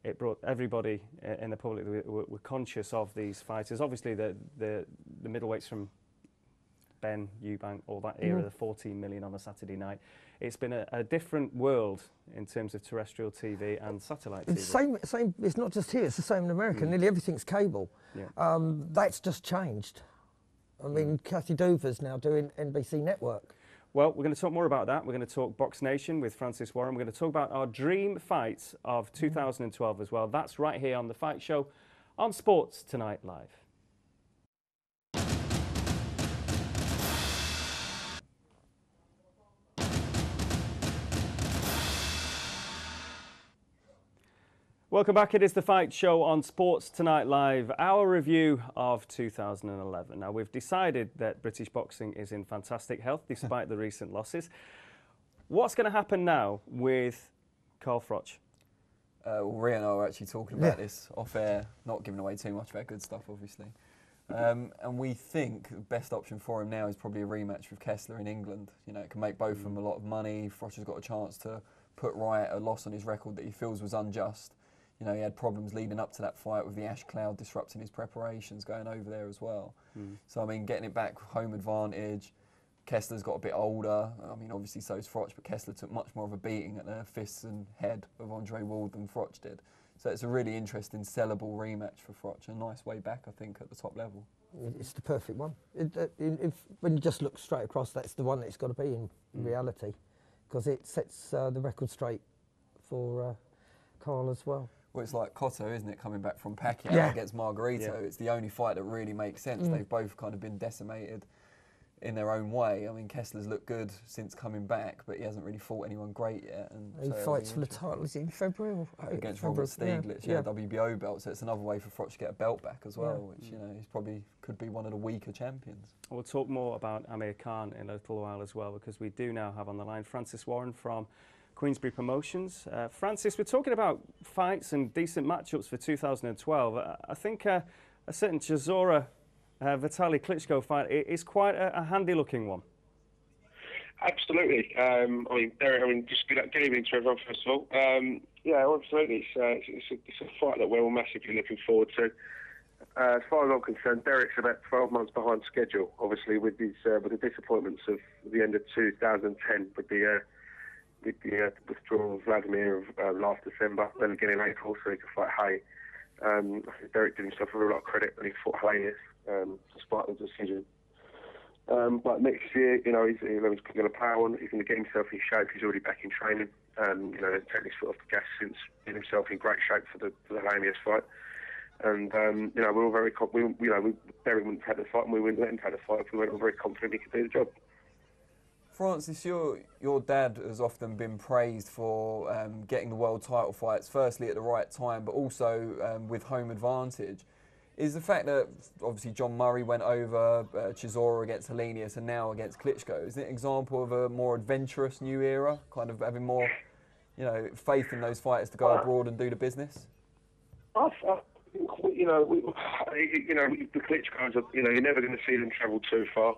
It brought everybody in the public that were conscious of these fighters. Obviously, the middleweights from Ben, Eubank, all that era, the 14 million on a Saturday night. It's been a different world in terms of terrestrial TV and satellite TV. It's same. It's not just here. It's the same in America. Nearly everything's cable. Yeah. That's just changed. I mean, Kathy Dover's now doing NBC Network. Well, we're going to talk more about that. We're going to talk Box Nation with Francis Warren. We're going to talk about our dream fights of 2012 as well. That's right here on The Fight Show on Sports Tonight Live. Welcome back. It is The Fight Show on Sports Tonight Live, our review of 2011. Now, we've decided that British boxing is in fantastic health despite the recent losses. What's going to happen now with Carl Froch? Well, Rio and I were actually talking about this off air, not giving away too much of our good stuff, obviously. And we think the best option for him now is probably a rematch with Kessler in England. You know, it can make both of them a lot of money. Froch has got a chance to put right a loss on his record that he feels was unjust. You know, he had problems leading up to that fight with the ash cloud disrupting his preparations going over there as well. So, I mean, getting it back, home advantage. Kessler's got a bit older. I mean, obviously so's Froch, but Kessler took much more of a beating at the fists and head of Andre Ward than Froch did. So it's a really interesting, sellable rematch for Froch. A nice way back, I think, at the top level. It's the perfect one. When you just look straight across, that's the one it's got to be in reality, because it sets the record straight for Carl as well. Well, it's like Cotto, isn't it, coming back from Pacquiao against Margarito. It's the only fight that really makes sense. They've both kind of been decimated in their own way. I mean, Kessler's looked good since coming back, but he hasn't really fought anyone great yet. And he fights for the title, is it in February? Against Robert Stieglitz, WBO belt. So it's another way for Froch to get a belt back as well, which, you know, he's probably could be one of the weaker champions. We'll talk more about Amir Khan in a little while as well, because we do now have on the line Francis Warren from Queensberry Promotions. Francis, we're talking about fights and decent matchups for 2012. I think a certain Chisora Vitaly Klitschko fight is quite a handy-looking one. Absolutely. Just good evening to everyone, first of all. Absolutely. It's a fight that we're all massively looking forward to. As far as I'm concerned, Derek's about 12 months behind schedule, obviously, with the disappointments of the end of 2010, with the withdrawal of Vladimir last December, then again in April, so he could fight Hay. I think Derek did himself a real lot of credit when he fought Hayes, despite the decision. But next year, you know, he's going to power on. He's going to get himself in shape. He's already back in training. You know, taking his foot off the gas since getting himself in great shape for the Hayes fight. And you know, we're all very Derek wouldn't have had the fight, and we wouldn't let him have the fight if we weren't all very confident he could do the job. Francis, your dad has often been praised for getting the world title fights, firstly at the right time, but also with home advantage. Is the fact that obviously John Murray went over Chisora against Helenius and now against Klitschko, is it an example of a more adventurous new era, kind of having more, you know, faith in those fighters to go abroad and do the business? I think, the Klitschkos, you're never going to see them travel too far.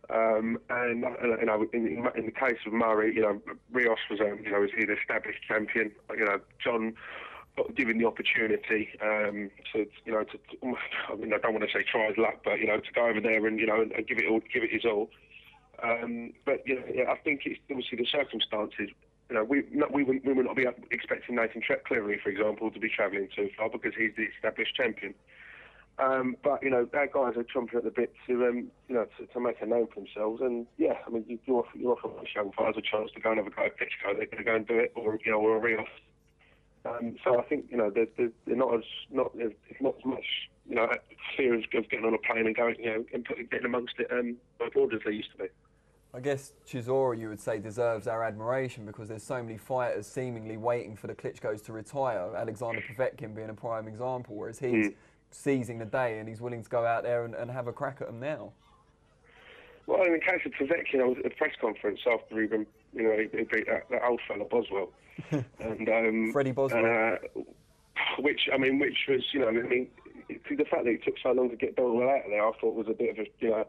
And you know, in the case of Murray, you know, Rios was was an established champion. You know, John got given the opportunity I mean, I don't want to say try his luck, but you know, to go over there and and give it his all. But you know, I think it's obviously the circumstances. You know, we would not be expecting Nathan Cleary, for example, to be travelling too far because he's the established champion. But you know, our guys are chomping at the bit to make a name for themselves. And yeah, I mean, you offer young fighters a chance to go and have a go at Klitschko. They're going to go and do it, or a Rios. So I think they're not as much fear of getting on a plane and going and getting amongst it abroad as they used to be. I guess Chisora, you would say, deserves our admiration because there's so many fighters seemingly waiting for the Klitschkos to retire. Alexander Povetkin being a prime example, whereas he's seizing the day and he's willing to go out there and have a crack at them now. Well, in the case of Povetkin, I was at a press conference after he beat that old fella Boswell, and Freddie Boswell, which was the fact that it took so long to get Boswell out of there, I thought was a bit of a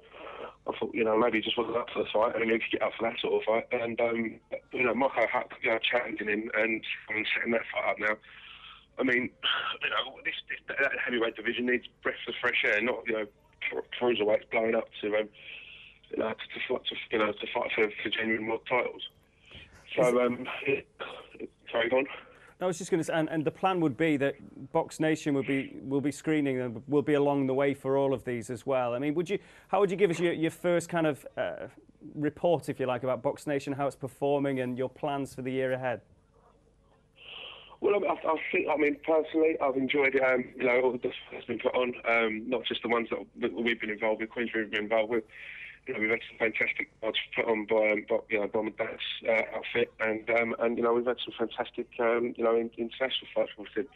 I thought maybe he just wasn't up for the fight. I mean, he could get up for that sort of fight, and Moko Huck challenging him and setting that fight up now. I mean, that heavyweight division needs breaths of fresh air, not cruiserweights blowing up to fight for genuine world titles. So, sorry, go on. I was just going to say, and the plan would be that Box Nation will be screening and will be along the way for all of these as well. I mean, how would you give us your first kind of report, if you like, about Box Nation, how it's performing, and your plans for the year ahead? Well, I mean, personally, I've enjoyed all the stuff that's been put on, not just the ones that we've been involved with, Queensberry have been involved with. we've had some fantastic odds put on by my dad's outfit, and we've had some fantastic international fights. We've said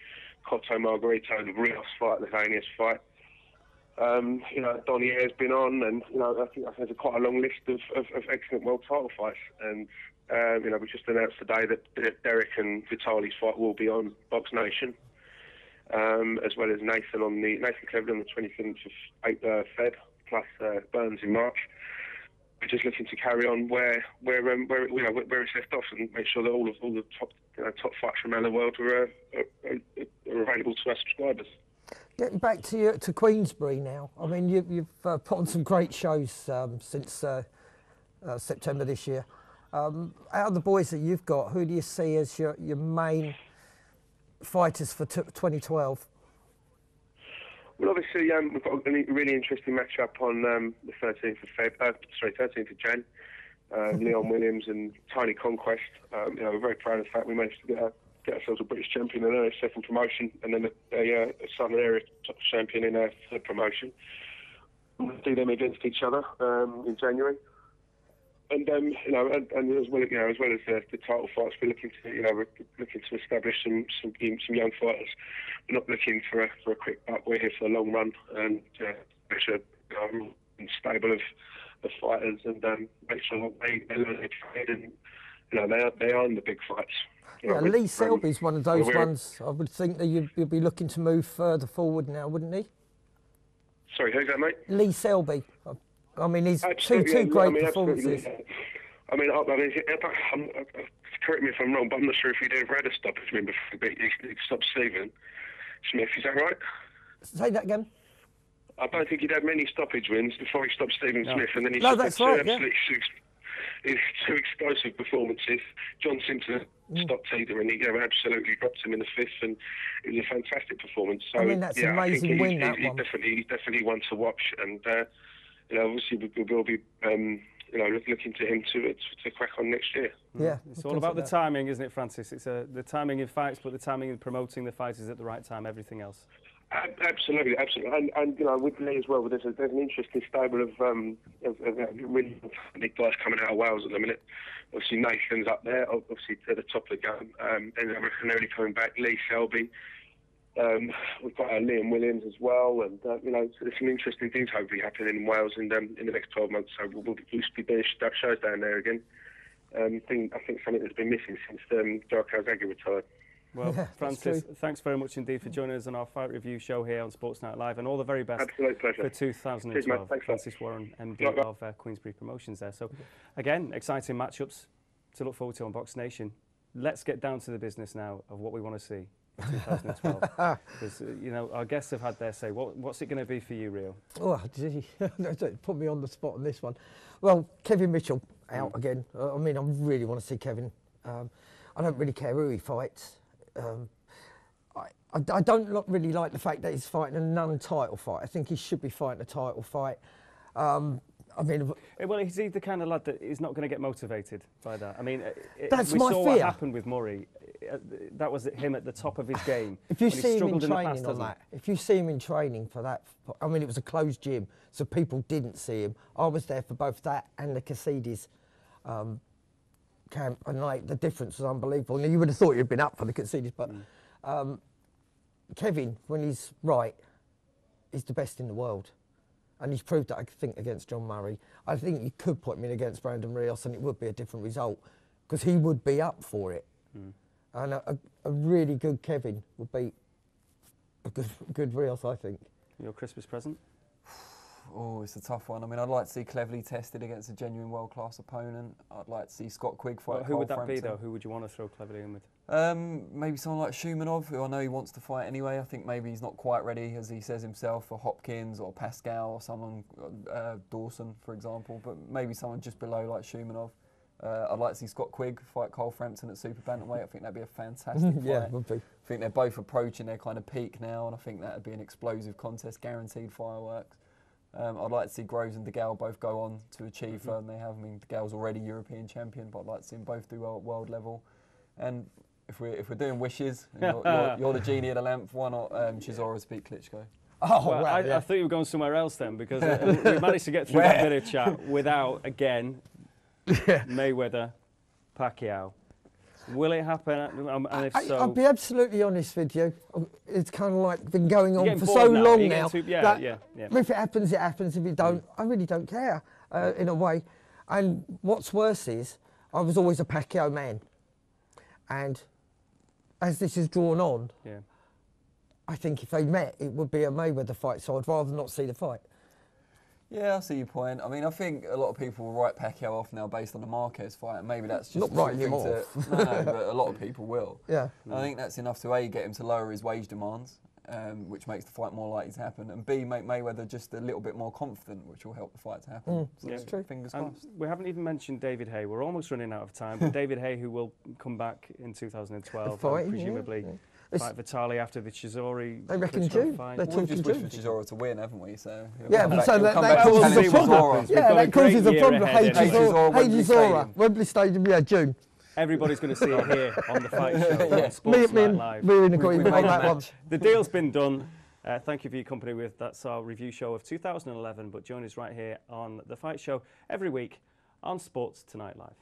Cotto Margarito, the Rios fight, the Vanius fight. Donniere's been on, and I think there's quite a long list of excellent world title fights. And we just announced today that Derek and Vitali's fight will be on Box Nation, as well as Nathan Cleveland on the 27th of Feb, plus Burns in March. We're just looking to carry on where it's left off, and make sure that all the top fights from around the world are available to our subscribers. Getting back to Queensbury now. I mean, you've put on some great shows since September this year. Out of the boys that you've got, who do you see as your main fighters for 2012? Well, obviously, we've got a really interesting matchup on the 13th of Jan. Leon Williams and Tiny Conquest. We're very proud of the fact we managed to get ourselves a British champion in our second promotion, and then a Southern Area top champion in our third promotion. We'll see them against each other in January. And as well as the title fights, we're looking to establish some young fighters. We're not looking for a quick buck. We're here for a long run, and make sure stable of fighters, and make sure they learn their trade, and they are in the big fights. Lee Selby's one of those ones. I would think that you'd be looking to move further forward now, wouldn't he? Sorry, who's that, mate? Lee Selby. I mean, he's two great performances. Correct me if I'm wrong, but I'm not sure if he'd ever had a stoppage win before he stopped Stephen Smith. Is that right? Say that again. I don't think he'd had many stoppage wins before he stopped Stephen Smith, and then he that's right, two explosive performances. John Simpson stopped either, and he absolutely dropped him in the fifth, and it was a fantastic performance. So, I mean, that's an amazing win, that one. He's definitely one to watch, and obviously we'll be looking to him to crack on next year. Yeah, it's all about the timing, isn't it, Francis? It's the timing in fights, but the timing in promoting the fight is at the right time. Everything else. Absolutely, and with Lee as well. There's an interesting stable of really big guys coming out of Wales at the minute. Obviously Nathan's up there, obviously at the top of the game, and I reckon only coming back. Lee Selby. We've got Liam Williams as well, and so there's some interesting things hopefully happening in Wales in the next 12 months. So we'll be doing shows down there again. I think something that's been missing since Joe Calzaghe retired. Well, Francis, thanks very much indeed for joining us on our fight review show here on Sports Night Live, and all the very best for 2012. Thanks, Francis Warren, MD of Queensbury Promotions there. So, again, exciting matchups to look forward to on Box Nation. Let's get down to the business now of what we want to see in 2012. Because, our guests have had their say. What's it going to be for you, Rio? Oh, gee, put me on the spot on this one. Well, Kevin Mitchell out again. I mean, I really want to see Kevin. I don't really care who he fights. I don't really like the fact that he's fighting a non-title fight. I think he should be fighting a title fight. Well, he's the kind of lad that is not going to get motivated by that. I mean, that's we my saw fear. What happened with Murray. That was him at the top of his game. If you see him in training on that, if you see him in training for that, I mean, it was a closed gym, so people didn't see him. I was there for both that and the Casides camp, and the difference was unbelievable. And you would have thought you'd been up for the Casides, but Kevin, when he's right, is the best in the world. And he's proved that, I think, against John Murray. I think you could put him in against Brandon Rios and it would be a different result because he would be up for it. And a really good Kevin would beat a good Rios, I think. Your Christmas present? Oh, it's a tough one. I mean, I'd like to see Cleverly tested against a genuine world-class opponent. I'd like to see Scott Quigg fight. Who would that be, though? Who would you want to throw Cleverly in with? Maybe someone like Shumanov, who I know he wants to fight anyway. I think maybe he's not quite ready, as he says himself, for Hopkins or Pascal or someone, Dawson, for example. But maybe someone just below like Shumanov. I'd like to see Scott Quigg fight Cole Frampton at super bantamweight. I think that'd be a fantastic fight. Yeah, it would be. I think they're both approaching their kind of peak now, and I think that'd be an explosive contest, guaranteed fireworks. I'd like to see Groves and DeGale both go on to achieve further than they have. I mean, DeGale's already European champion, but I'd like to see them both do well at world level. And if we're doing wishes, and you're the genie of the lamp, why not Chisora beat Klitschko? Oh, Well, wow, I thought you were going somewhere else then, because we managed to get through that bit of chat without, again, Mayweather, Pacquiao. Will it happen? And if so... I'll be absolutely honest with you. It's kind of like been going on for so bored now. long now. Yeah. If it happens, it happens. If it don't, I really don't care, in a way. And what's worse is, I was always a Pacquiao man. And as this is drawn on, I think if they met, it would be a Mayweather fight, so I'd rather not see the fight. Yeah, I see your point. I mean, I think a lot of people will write Pacquiao off now based on the Marquez fight, and maybe that's just not writing him off. No, but a lot of people will. Yeah. I think that's enough to get him to lower his wage demands, which makes the fight more likely to happen, and B, make Mayweather just a little bit more confident, which will help the fight to happen. So that's true. Fingers crossed. We haven't even mentioned David Haye. We're almost running out of time, but David Haye, who will come back in 2012, and presumably fight Vitali after the Chisori. They reckon June. Fight. We've just wished for Chisora to win, haven't we? So that causes a problem. Yeah, that causes a problem. Haye Chisora, Wembley Stadium, June. Everybody's going to see it here on the Fight Show. On Sports Night Live. We're in agreement on that one. The deal's been done. Thank you for your company with that's our review show of 2011. But join us right here on the Fight Show every week on Sports Tonight Live.